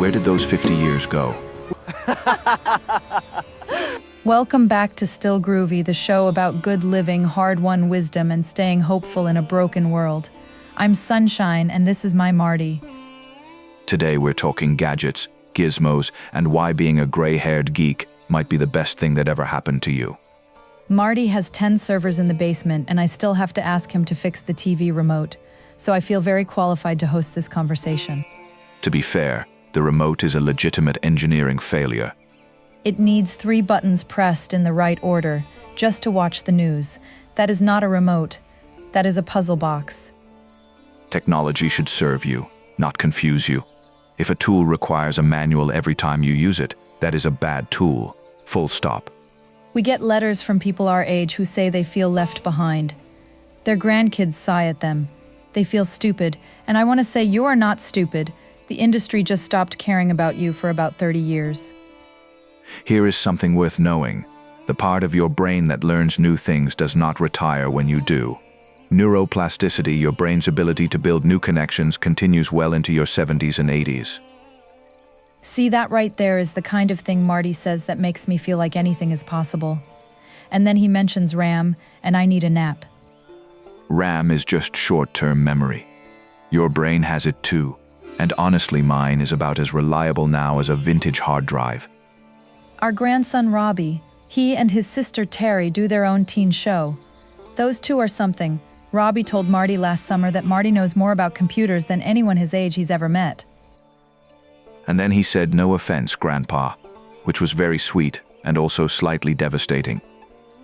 Where did those 50 years go? Welcome back to Still Groovy, the show about good living, hard-won wisdom, and staying hopeful in a broken world. I'm Sunshine, and this is my Marty. Today we're talking gadgets, gizmos, and why being a gray-haired geek might be the best thing that ever happened to you. Marty has 10 servers in the basement, and I still have to ask him to fix the TV remote, so I feel very qualified to host this conversation. To be fair, the remote is a legitimate engineering failure. It needs 3 buttons pressed in the right order, just to watch the news. That is not a remote. That is a puzzle box. Technology should serve you, not confuse you. If a tool requires a manual every time you use it, that is a bad tool. Full stop. We get letters from people our age who say they feel left behind. Their grandkids sigh at them. They feel stupid, and I want to say you are not stupid. The industry just stopped caring about you for about 30 years. Here is something worth knowing. The part of your brain that learns new things does not retire when you do. Neuroplasticity, your brain's ability to build new connections, continues well into your 70s and 80s. See, that right there is the kind of thing Marty says that makes me feel like anything is possible. And then he mentions RAM, and I need a nap. RAM is just short-term memory. Your brain has it too, and honestly mine is about as reliable now as a vintage hard drive. Our grandson Robbie, he and his sister Terry do their own teen show. Those two are something. Robbie told Marty last summer that Marty knows more about computers than anyone his age he's ever met. And then he said, "No offense, Grandpa," which was very sweet and also slightly devastating.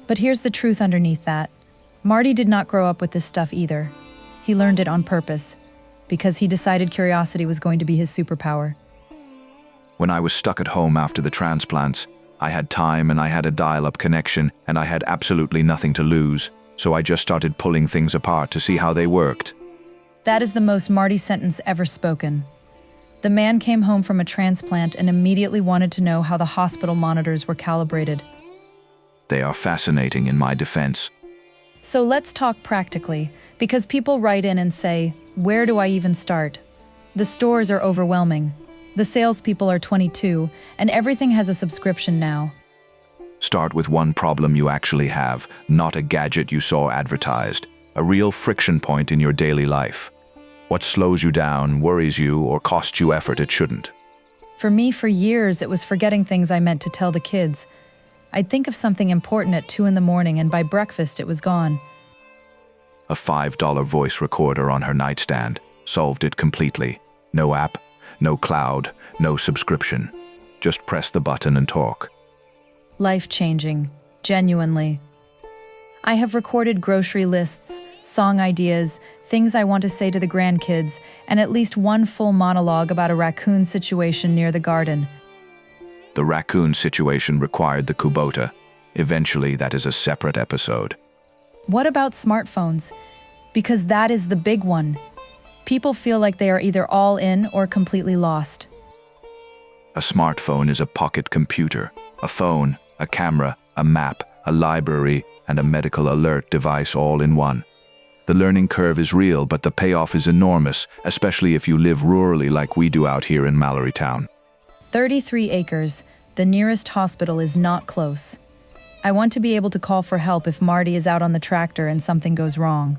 But here's the truth underneath that. Marty did not grow up with this stuff either. He learned it on purpose, because he decided curiosity was going to be his superpower. When I was stuck at home after the transplants, I had time and I had a dial-up connection and I had absolutely nothing to lose, so I just started pulling things apart to see how they worked. That is the most Marty sentence ever spoken. The man came home from a transplant and immediately wanted to know how the hospital monitors were calibrated. They are fascinating in my defense. So let's talk practically, because people write in and say, where do I even start? The stores are overwhelming. The salespeople are 22, and everything has a subscription now. Start with one problem you actually have, not a gadget you saw advertised, a real friction point in your daily life. What slows you down, worries you, or costs you effort it shouldn't. For me, for years, it was forgetting things I meant to tell the kids. I'd think of something important at 2 a.m, and by breakfast it was gone. A $5 voice recorder on her nightstand solved it completely. No app, no cloud, no subscription. Just press the button and talk. Life-changing, genuinely. I have recorded grocery lists, song ideas, things I want to say to the grandkids, and at least one full monologue about a raccoon situation near the garden. The raccoon situation required the Kubota. Eventually, that is a separate episode. What about smartphones? Because that is the big one. People feel like they are either all in or completely lost. A smartphone is a pocket computer, a phone, a camera, a map, a library, and a medical alert device all in one. The learning curve is real, but the payoff is enormous, especially if you live rurally like we do out here in Mallorytown. 33 acres. The nearest hospital is not close. I want to be able to call for help if Marty is out on the tractor and something goes wrong.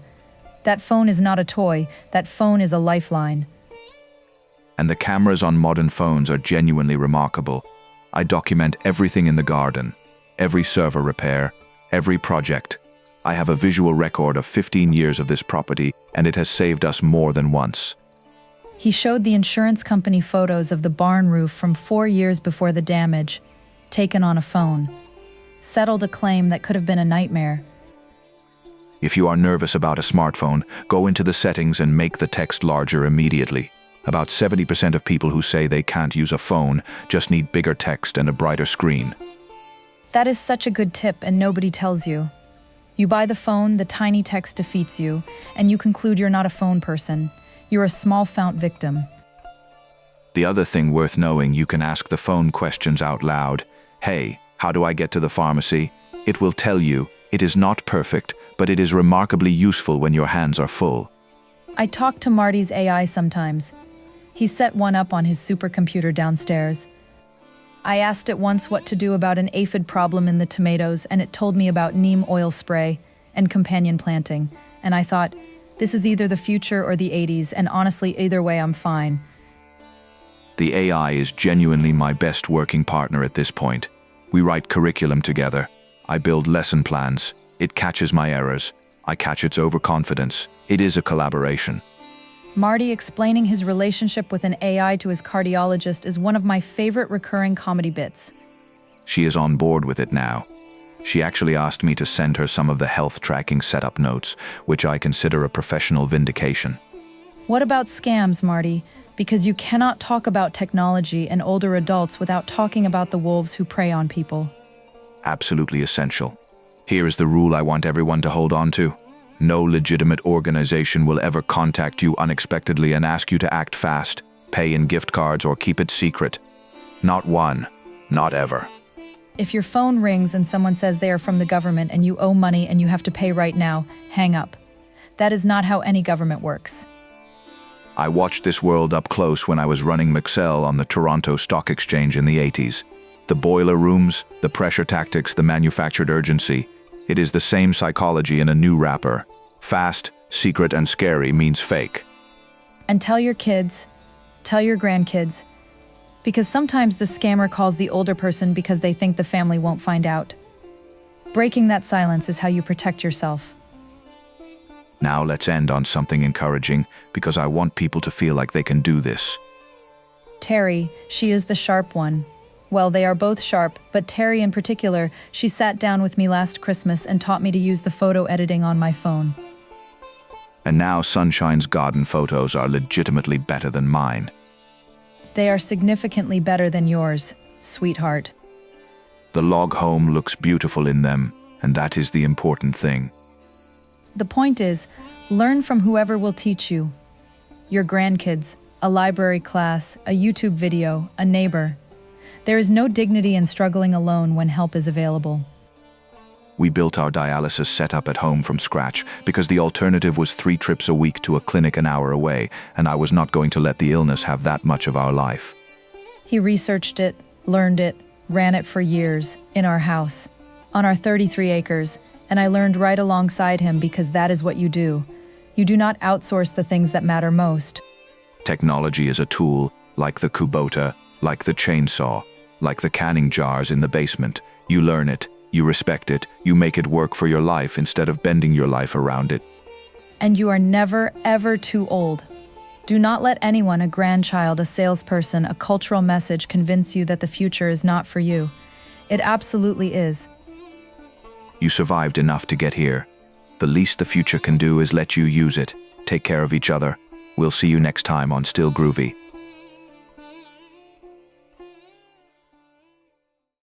That phone is not a toy. That phone is a lifeline. And the cameras on modern phones are genuinely remarkable. I document everything in the garden, every server repair, every project. I have a visual record of 15 years of this property, and it has saved us more than once. He showed the insurance company photos of the barn roof from 4 years before the damage, taken on a phone. Settled a claim that could have been a nightmare. If you are nervous about a smartphone, go into the settings and make the text larger immediately. About 70% of people who say they can't use a phone just need bigger text and a brighter screen. That is such a good tip, and nobody tells you. You buy the phone, the tiny text defeats you, and you conclude you're not a phone person. You're a small font victim. The other thing worth knowing, you can ask the phone questions out loud. Hey, how do I get to the pharmacy? It will tell you. It is not perfect, but it is remarkably useful when your hands are full. I talk to Marty's AI sometimes. He set one up on his supercomputer downstairs. I asked it once what to do about an aphid problem in the tomatoes, and it told me about neem oil spray and companion planting. And I thought, this is either the future or the 80s, and honestly, either way, I'm fine. The AI is genuinely my best working partner at this point. We write curriculum together. I build lesson plans. It catches my errors. I catch its overconfidence. It is a collaboration. Marty explaining his relationship with an AI to his cardiologist is one of my favorite recurring comedy bits. She is on board with it now. She actually asked me to send her some of the health tracking setup notes, which I consider a professional vindication. What about scams, Marty? Because you cannot talk about technology and older adults without talking about the wolves who prey on people. Absolutely essential. Here is the rule I want everyone to hold on to. No legitimate organization will ever contact you unexpectedly and ask you to act fast, pay in gift cards, or keep it secret. Not one. Not ever. If your phone rings and someone says they are from the government and you owe money and you have to pay right now, hang up. That is not how any government works. I watched this world up close when I was running Maxell on the Toronto Stock Exchange in the 80s. The boiler rooms, the pressure tactics, the manufactured urgency. It is the same psychology in a new wrapper. Fast, secret, and scary means fake. And tell your kids, tell your grandkids, because sometimes the scammer calls the older person because they think the family won't find out. Breaking that silence is how you protect yourself. Now let's end on something encouraging, because I want people to feel like they can do this. Terry, she is the sharp one. Well, they are both sharp, but Terry in particular, she sat down with me last Christmas and taught me to use the photo editing on my phone. And now Sunshine's garden photos are legitimately better than mine. They are significantly better than yours, sweetheart. The log home looks beautiful in them, and that is the important thing. The point is, learn from whoever will teach you. Your grandkids, a library class, a YouTube video, a neighbor. There is no dignity in struggling alone when help is available. We built our dialysis setup at home from scratch because the alternative was 3 trips a week to a clinic an hour away, and I was not going to let the illness have that much of our life. He researched it, learned it, ran it for years, in our house, on our 33 acres, and I learned right alongside him because that is what you do. You do not outsource the things that matter most. Technology is a tool, like the Kubota, like the chainsaw, like the canning jars in the basement. You learn it, you respect it, you make it work for your life instead of bending your life around it. And you are never, ever too old. Do not let anyone, a grandchild, a salesperson, a cultural message convince you that the future is not for you. It absolutely is. You survived enough to get here. The least the future can do is let you use it. Take care of each other. We'll see you next time on Still Groovy.